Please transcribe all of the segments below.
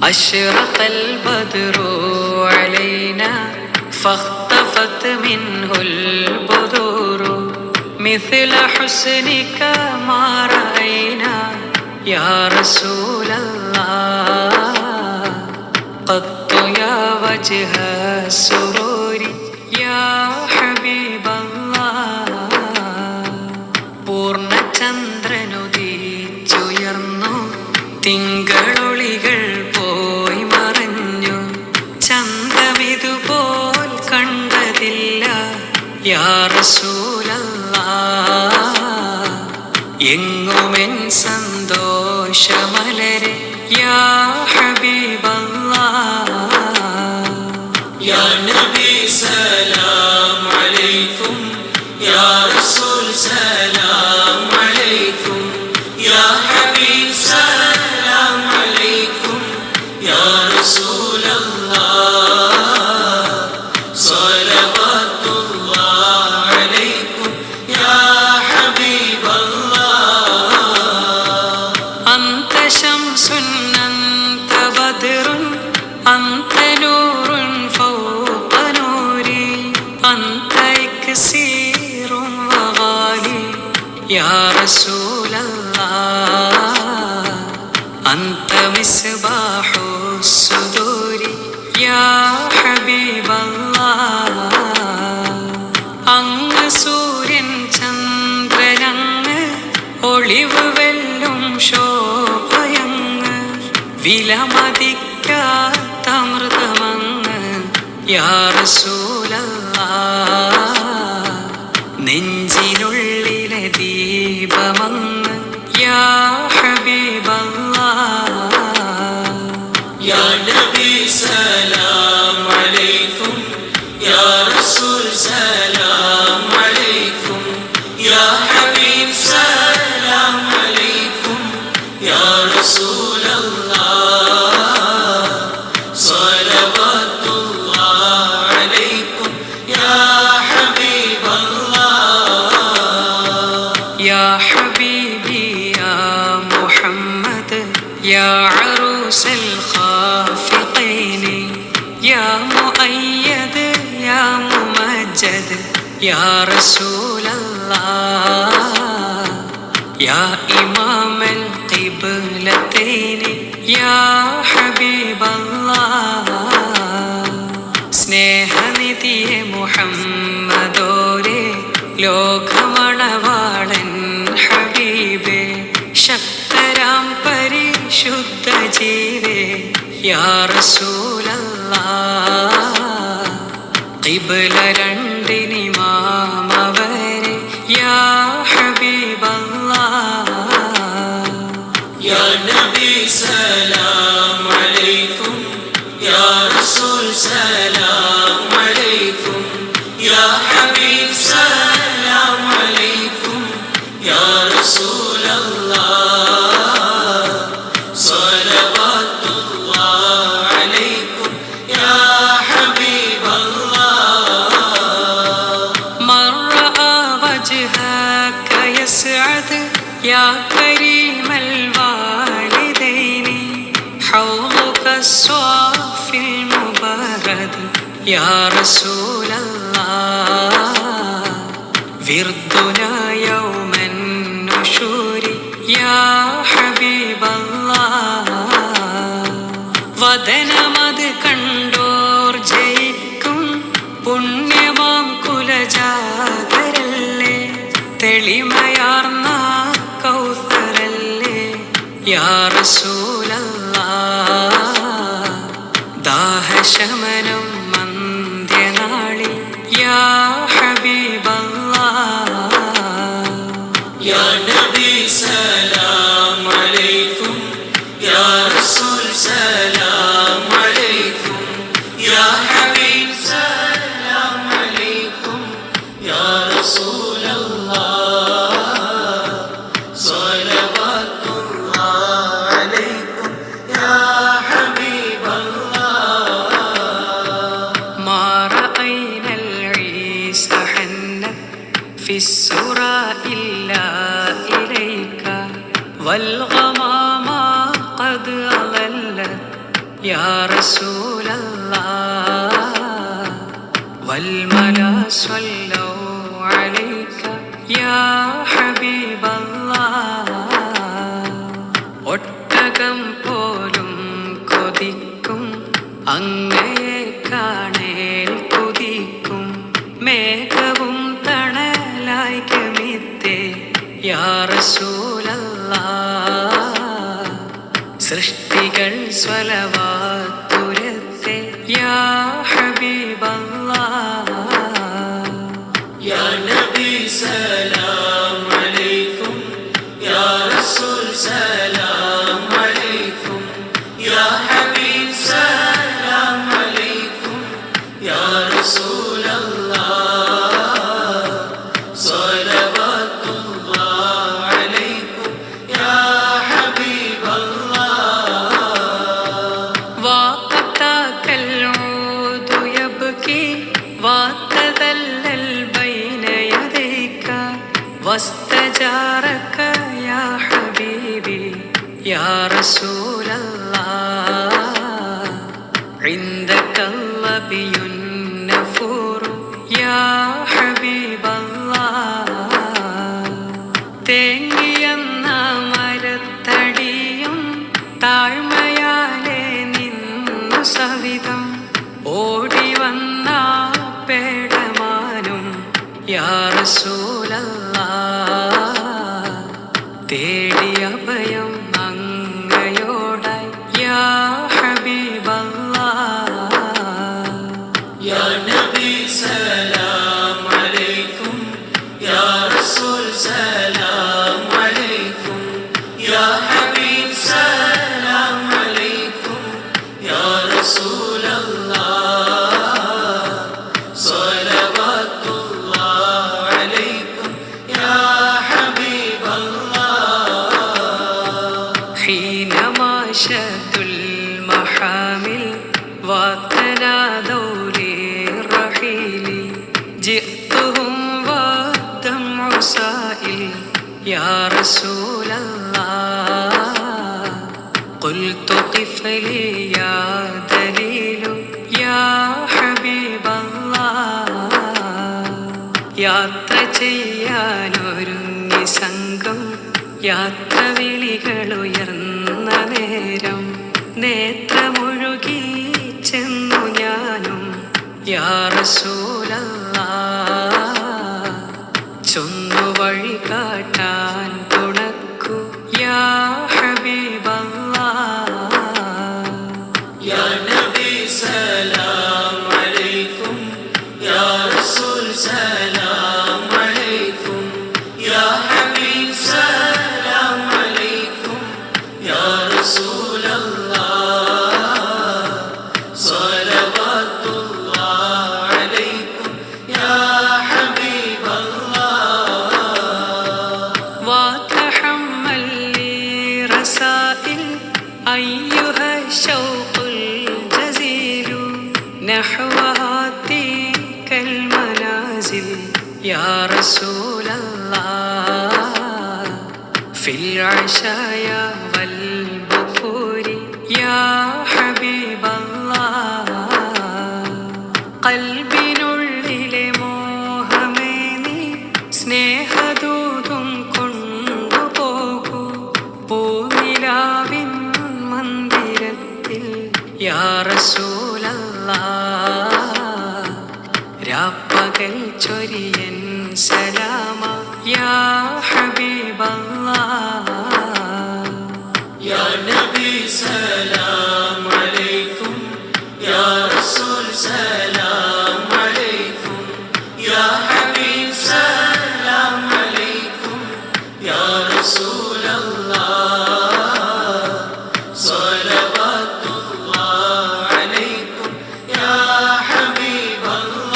أشرق البدر علينا فاختفت منه البذور مثل حسنك ما رأينا يا رسول الله قط يا وجه السرور يا حبيب الله പൂർണ്ണചന്ദ്രനുദിച്ചുയർന്നു തിങ്കളൊളികൾ പോയി മറഞ്ഞു ചന്തമിതുപോൽ കണ്ടതില്ല യാ റസൂലല്ലാഹ് എങ്ങുമെൻ സന്തോഷമലരെ യാ ഹബീബല്ലാഹ് യാ നബി സലാം അലൈക്കും യാ റസൂൽ സലാം അലൈക്കും യാ ഹബീബ് സലാം അലൈക്കും യാ റസൂലല്ലാഹ് സ്വലവാത്തുല്ലാഹ് അലൈക്കും യാ ഹബീബല്ലാഹ് അന്ത ശംസുൻ അന്ത ബദ്റുൻ അന്ത നൂറുൻ ഫൗഖ നൂരി അന്ത ഇക്സീറുൻ വഗാലി യാ റസൂലല്ലാഹ് അന്ത മിസ്ബാഹു സുദൂരി യാ ഹബീബല്ലാഹ് അങ്ങ് സൂര്യൻ ചന്ദ്രനങ്ങ് ഒളിവ് വെല്ലും ശോഭയങ്ങ് വിലമതിക്കാത്ത അമൃതമങ്ങ് യാ റസൂലല്ലാഹ് നെഞ്ചിനുള്ളിലെ ദീപമങ്ങ് യാ ഹബീബല്ലാഹ് യാ നബി സലാം അലൈക്കും യാ റസൂൽ സലാം അലൈക്കും യാ ഹബീബ് സലാം അലൈക്കും യാ റസൂലല്ലാഹ് സ്വലവാത്തുല്ലാഹ് അലൈക്കും യാ ഹബീബല്ലാഹ് യാ ഹബീബി യാ മുഹമ്മദ് യാ അറൂസൽ ഖാഫിഖൈനി യാ മുഅയ്യദ് യാ മുമജ്ജദ് യാ റസൂലല്ലാഹ് യാ ഇമാമൽ ഖിബ്ലതൈനി യാ ഹബീബല്ലാഹ് സ്നേഹനിധിയെ മുഹമ്മദോരെ ലോകമണവാളൻ ഹബീബേ ശക്തരാം പരിശുദ്ധ ജീവേ യാ റസൂലല്ലാഹ് ഖിബ്ല രണ്ടിനിമാമവരെ യാ ഹബീബല്ലാഹ് യാ നബി സലാം അലൈക്കും യാ റസൂൽ സലാം അലൈക്കും യാ ഹബീബ് സലാം അലൈക്കും യാ റസൂലല്ലാഹ് സ്വലവാത്തുല്ലാഹ് അലൈക്കും യാ ഹബീബല്ലാഹ് മൻ റആ വജ്ഹക യസ്അദ് യാ കരീമൽ വാലിദൈനി ഹൗളുക സ്വാഫിൽ മുബാരദ് യാ റസൂലല്ലാഹ് വിർദുനാ യൗമൻ നുശൂരി യാ ഹബീബല്ലാഹ് വദനമത് കണ്ടോർ ജയിക്കും പുണ്യമാം കുലജാതരല്ലേ തെളിമയാർന്ന കൗസരല്ലേ യാ റസൂലല്ലാഹ് ദാഹശമനം മന്ത്യനാളിൽ യാ ഹബീബല്ലാഹ് യാ നബി സലാം അലൈക്കും യാ റസൂൽ സലാം അലൈക്കും യാ ഹബീബ് സലാം അലൈക്കും യാ റസൂലല്ലാഹ് സ്വലവാത്തുല്ലാഹ് അലൈക്കും യാ ഹബീബല്ലാഹ് മാ റഅയ്നൽ ഈസ ഹന്നത് ഫിസ്സുറാ ഇല്ലാ ഇലൈക والغمام قد أظلت يا رسول الله والملا صلوا عليك يا حبيب الله ഒട്ടകം പോലും കൊതിക്കും അങ്ങയെ കാണേൽ കൊതിക്കും മേഘവും തണലായി കമിത്തേ യാ റസൂലല്ലാഹ് സൃഷ്ടികൾ സ്വലവാത്തുരത്തെ യാ ഹബീബല്ലാഹ് യാ നബി സലാം അലൈക്കും യാ റസൂൽ സലാം അലൈക്കും യാ ഹബീബ് സലാം അലൈക്കും യാ റസൂലല്ലാഹ് സ്വലവാത്തുല്ലാഹ് അലൈക്കും യാ ഹബീബല്ലാഹ് വഖതക العود يبكي وتذلل بين يديك واستجارك يا حبيبي يا رسول الله عندك اللبي النفور يا حبيب الله തേങ്ങിയെന്ന മരത്തടിയും താഴ്മയാലെ നിന്നു സവിധം ഓടി വന്ന പേടമാനും യാ റസൂലല്ലാഹ് തേടി അഭയം അങ്ങയോടായി യാ ഹബീബല്ലാഹ് യാ നബി സലാം അലൈക്കും യാ റസൂൽ സലാം അലൈക്കും യാ ഹബീബ് സലാം അലൈക്കും യാ റസൂലല്ലാഹ് സ്വലവാത്തുല്ലാഹ് അലൈക്കും യാ ഹബീബല്ലാഹ് حينما شدوا المحامل وتنادوا للرحيل جئتهم والدمع سائل يا رسول الله قلت قف لي يا دليل يا حبيب الله യാത്ര ചെയ്യാനൊരുങ്ങി സംഘം യാത്ര വിളികളുയർന്ന നേരം നേത്രമൊഴുകി ചെന്നു ഞാനും യാ റസൂലല്ലാഹ് ചൊന്നു വഴി കാട്ടാൻ തുണക്കു യാ ഹബീബല്ലാഹ് യാ നബി സലാം അലൈക്കും യാ റസൂൽ സലാം അലൈക്കും യാ ഹബീബ് സലാം അലൈക്കും യാ റസൂലല്ലാഹ് സ്വലവാത്തുല്ലാഹ് അലൈക്കും യാ ഹബീബല്ലാഹ് وتحمل لي رسائل أيها الشوق الجزيل نحو هاتيك المنازل يا رسول الله في العشايا والبكور يا حبيب الله قلبിനുള്ളിലെ മോഹമേ നീ സ്നേഹദൂതും കൊണ്ടുപോകൂ പൂനിലാവിൻ മന്ദിരത്തിൽ യാ റസൂലല്ലാഹ് രാപ്പകൽ ചൊരിയൻ സലാമ യാ ഹബീബല്ലാഹ് യാ നബി സലാം അലൈക്കും യാ റസൂൽ സലാം അലൈക്കും യാ ഹബീബ് സലാം അലൈക്കും യാ റസൂലല്ലാഹ് സ്വലവാത്തുല്ലാഹ് അലൈക്കും യാ ഹബീബല്ലാഹ്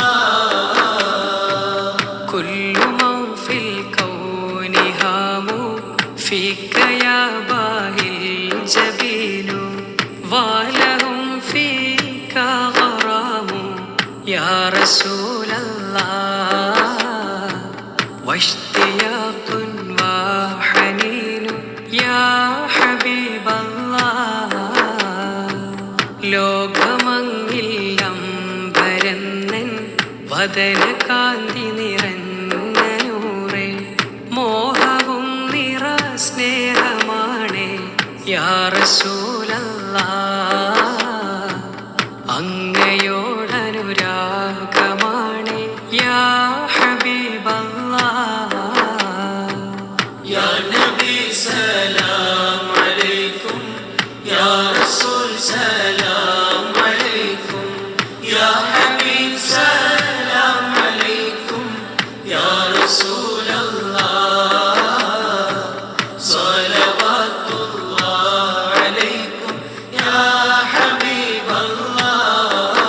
കുല്ലു മൻ ഫിൽ കൗനി ഹാമു ഫീക യാ ബാഹിൽ ജബീലു വലഹും ഫീക ഗറാമു യാ റസൂലല്ലാഹ് വഷ്തിയാഖുൻ വഹനീനു യാ ഹബീബല്ലാഹ് ലോകമങ്ങില്ലംബരന്നൻ വദന കാന്തി നിറഞ്ഞ നൂറേ, മോഹവും നിറ സ്നേഹമാണേ യാ റസൂലല്ലാഹ്. അങ്ങയോടനുരാഗമാണേ യാ ഹബീബല്ലാഹ്. യാ നബി സലാം അലൈക്കും, യാ റസൂൽ സലാം അലൈക്കും, യാ ഹബീബ് സലാം അലൈക്കും, യാ റസൂലല്ലാഹ് സ്വലവാത്തുല്ലാഹ് അലൈക്കും യാ ഹബീബല്ലാഹ്.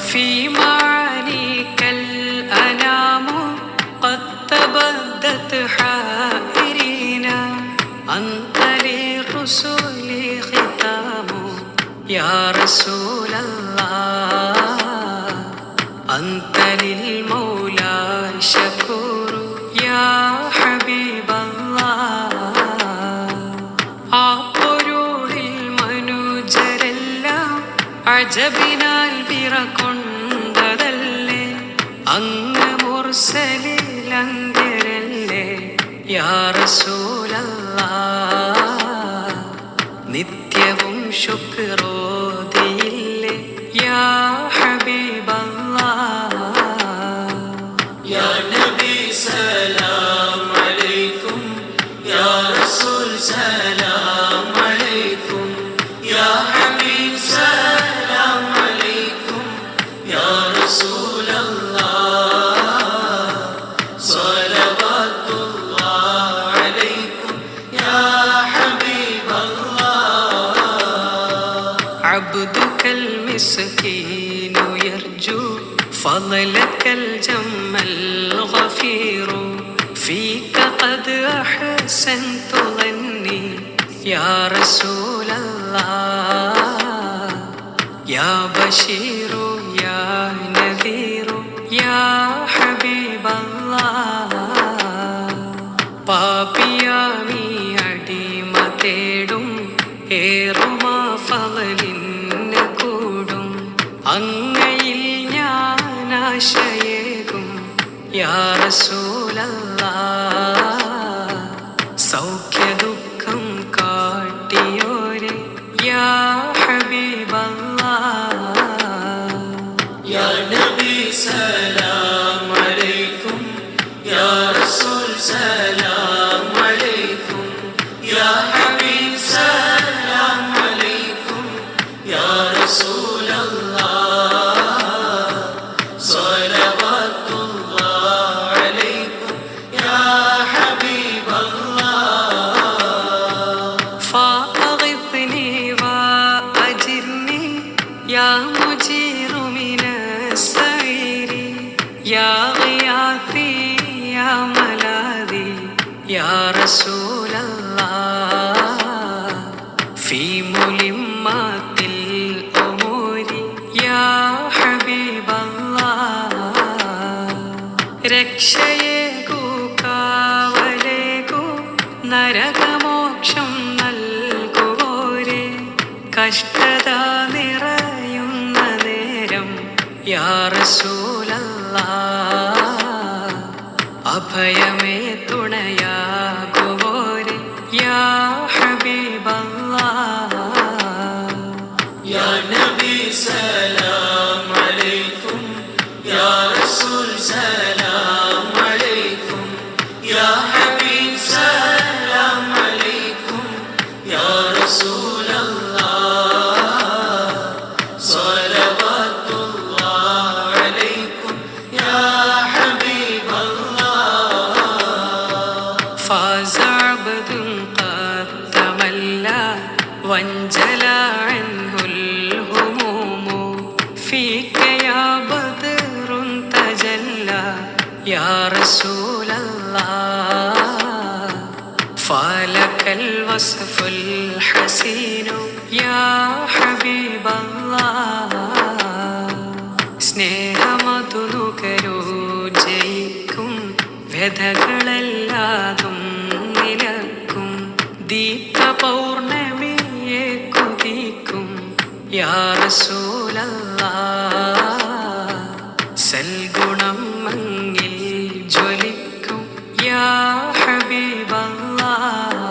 ഫീ മഅനികൽ അനാമു ഖദ് തബദ്ദത് ഹാഇരീന അൻത ലിർറുസുലി ഖിതാമു യാ റസൂലല്ലാഹ്. അൻത ലിൽ മൗലാ ശകൂറു യാ ഹബീബല്ലാഹ്. ആ പൊരുളിൽ മനുജരെല്ലാം അജബിനാൽ വിറകൊണ്ടതല്ലേ, അങ്ങ് മുർസലിലങ്കരല്ലേ യാ റസൂലല്ലാഹ്. നിത്യവും ശുക്രോതിയില്ലേ യാ ഹബീബല്ലാഹ്. യാ നബി സലാം അലൈക്കും, യാ റസൂൽ സലാം അലൈക്കും, യാ ഹബീബ് സലാം അലൈക്കും, യാ റസൂലല്ലാഹ് സ്വലവാത്തുല്ലാഹ് അലൈക്കും യാ ഹബീബല്ലാഹ്. അബ്ദുകൽ മിസ്കീനു യർജു ഫളലകൽ ജമ്മൽ ഗഫീറു ഫീക ഖദ് അഹ്സൻതു ളന്നി യാ റസൂലല്ലാഹ്. യാ ബശീറു യാ നദീറു യാ ഹബീബല്ലാഹ്. പാപിയാമീ അടിമ തേടും ഏറുമാ ഫളലിന്ന കൂടും, അങ്ങയിൽ ഞാൻ ആശയേകും യാ റസൂലല്ലാഹ്. സൗഖ്യ ദുഃഖം കാട്ടിയോരെ യാ ഹബീബല്ലാഹ്. യാ നബി സലാം അലൈക്കും, യാ റസൂൽ സലാം അലൈക്കും, യാ ഹബീബ് സലാം അലൈക്കും, യാ റസൂലല്ലാഹ് സ്വലവാത്തുല്ലാഹ് അലൈക്കും യാ ഹബീബല്ലാഹ്. ഫഅഗ്ഥിനി വഅജിർനി യാ മുജീറു മിനസ്സഈരി, യാ ഗിയാഥി യാ മലാദി യാ റസൂലല്ലാഹ്. ഫീ മുലിമ്മാത്തിൽ ഉമൂരി യാ ഹബീബല്ലാഹ്. രക്ഷയേകൂ കാവലേകൂ നരകമോക്ഷം നൽകുവോരെ, കഷ്ടത നിറയുന്ന നേരം യാ റസൂലല്ലാഹ്. അഭയമേ തുണയാകുവോരെ യാ ഹബീബല്ലാഹ്. യാ നബി സലാം അലൈക്കും, യാ റസൂൽ സലാം അലൈക്കും, യാ ഹബീബ് സലാം അലൈക്കും, യാ റസൂലല്ലാഹ് സ്വലവാത്തുല്ലാഹ് അലൈക്കും യാ ഹബീബല്ലാഹ്. ഫാസ അബ്ദുൻ ഖദ് തമല്ലാ വൻജലാ അൻഹുൽ ഹുമൂമു, ഫീക യാ ബദ്റുൻ തജല്ലാ യാ റസൂലല്ലാഹ്. ഫലകൽ വസ്ഫുൽ ഹസീനു യാ ഹബീബല്ലാഹ്. സ്നേഹമതു നുകരൂ ജയിക്കും, വ്യഥകളെല്ലാതും നിലക്കും, ദീപ്ത പൗർണമിയെ കുതിക്കും യാ റസൂലല്ലാഹ് സൽഗുണം മങ്ങിൽ ജ്വലിക്കും യാ ഹബീബല്ലാഹ്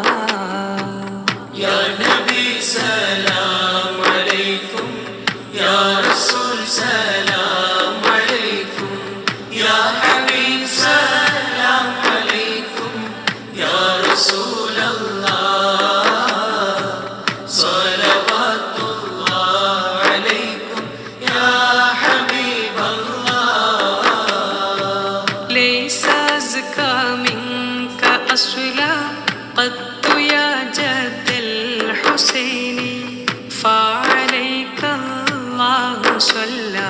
യാ നബി സലാം അലൈക്കും യാ റസൂൽ സലാം അലൈക്കും യാ ഹബീബ് സലാം അലൈക്കും യാ റസൂലല്ലാഹ് സ്വലവാത്തുല്ലാഹ് അലൈക്കും യാ ഹബീബല്ലാഹ് ലൈസ അസ്കാ മിൻക അസ്വലാ ഖദ്ദു യാ ജദ്ദൽ ഹുസൈനി ഫഅലൈക അല്ലാഹു സ്വല്ലാ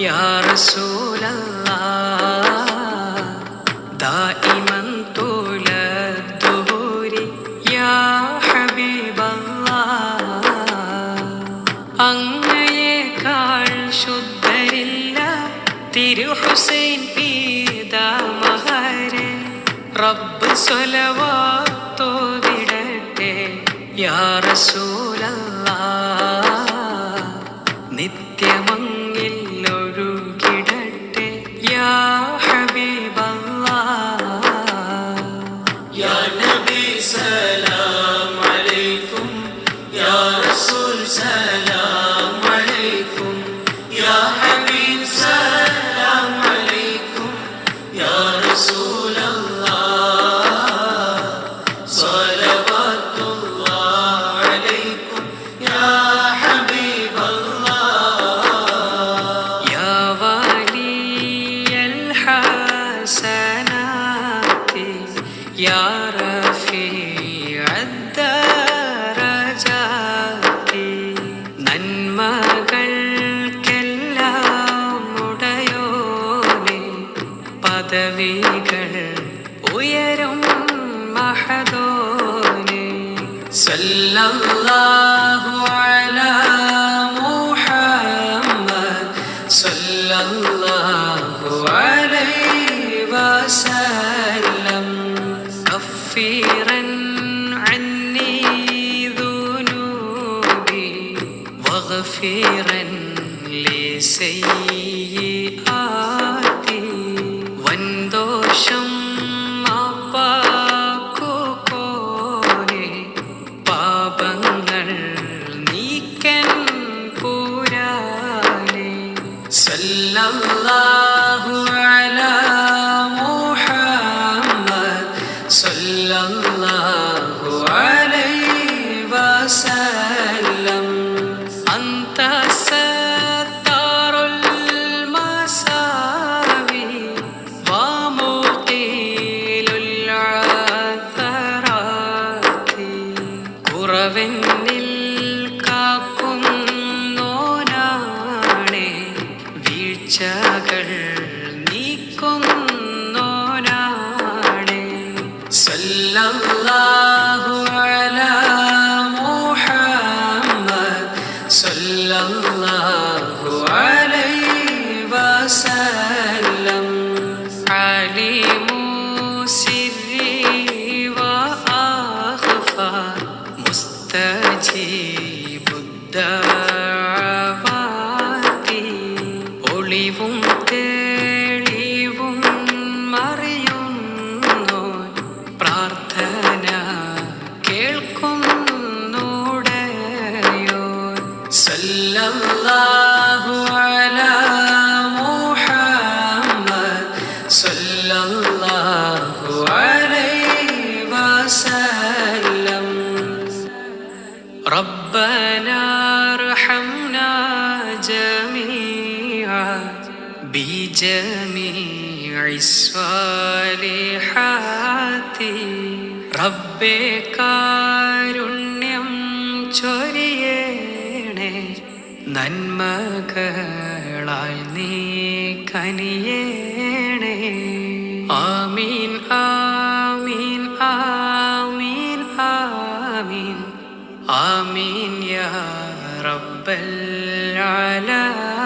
യാ റസൂലല്ലാഹ് ദായിമൻ തൂല ദുഹൂരി യാ ഹബീബല്ലാഹ് അങ്ങയേക്കാൾ ശുദ്ധരില്ല തിരു ഹുസൈൻ പീതാമഹരെ റബ്ബ് സ്വലവാത്തോതിടട്ടെ യാ റസൂലല്ലാഹ് നിത്യമങ്ങിൽ ഒഴുകിടട്ടെ യാ ഹബീബല്ലാഹ് യാ നബി സലാം അലൈക്കും യാ റസൂൽ സലാം അലൈക്കും യാ ഹബീബ് സലാം അലൈക്കും യാ റസൂലല്ലാഹ് സ്വലവാത്തുല്ലാഹ് അലൈക്കും യാ ഹബീബല്ലാഹ് യാ വലിയൽ ഹസനാതി യാ റഫീഅദ് ദറജാതി നന്മകൾക്കെല്ലാം ഉടയോനെ പദവികൾ ഉയരും മഹദോനെ സല്ലല്ലാഹു അലാ മുഹമ്മദ് സല്ലല്ലാഹു അലൈഹി വസല്ലം ഗഫീറൻ അന്നി ദുനൂബി വഗ്ഫീറൻ ലിസയ്യിആതി വൻദോഷം മാപ്പാക്കുകോനെ പാപങ്ങൾ നീക്കൻ പുരാനെ സല്ലല്ലാഹു അലാ മുഹമ്മദ് സല്ലല്ലാഹു അലൈഹി വസല്ലം അന്ത സത്താറുൽ മസാവി വമുഖീലുൽ അഥറാതി കുറവെന്നിൽ കാക്കുന്നോനാണേ വീഴ്ചകൾ നീക്കുന്നോനാണേ സല്ലല്ലാഹു അലാ മുഹമ്മദ് സല്ലല്ലാഹു അലൈഹി വസല്ലം അലീമു സിർരി വഅഖ്ഫാ മുസ്തജീബുദ് ദഅവാതി ഒളിവും തെളിവും മറിയുന്നോൻ പ്രാർത്ഥന കേൾക്കുന്നോടയോൻ സല്ലല്ലാഹു അലാ മുഹമ്മദ് സല്ലല്ലാഹു അലൈഹി വസല്ലം ربنا ارحمنا جميعا بجميع الصالحات റബ്ബേ കാരുണ്യം ചൊരിയേണേ നന്മകളാൽ നീ കനിയേണേ ആമീൻ ആമീൻ ആമീൻ ആമീൻ ആമീൻ യാ റബ്ബൽ ആലമീൻ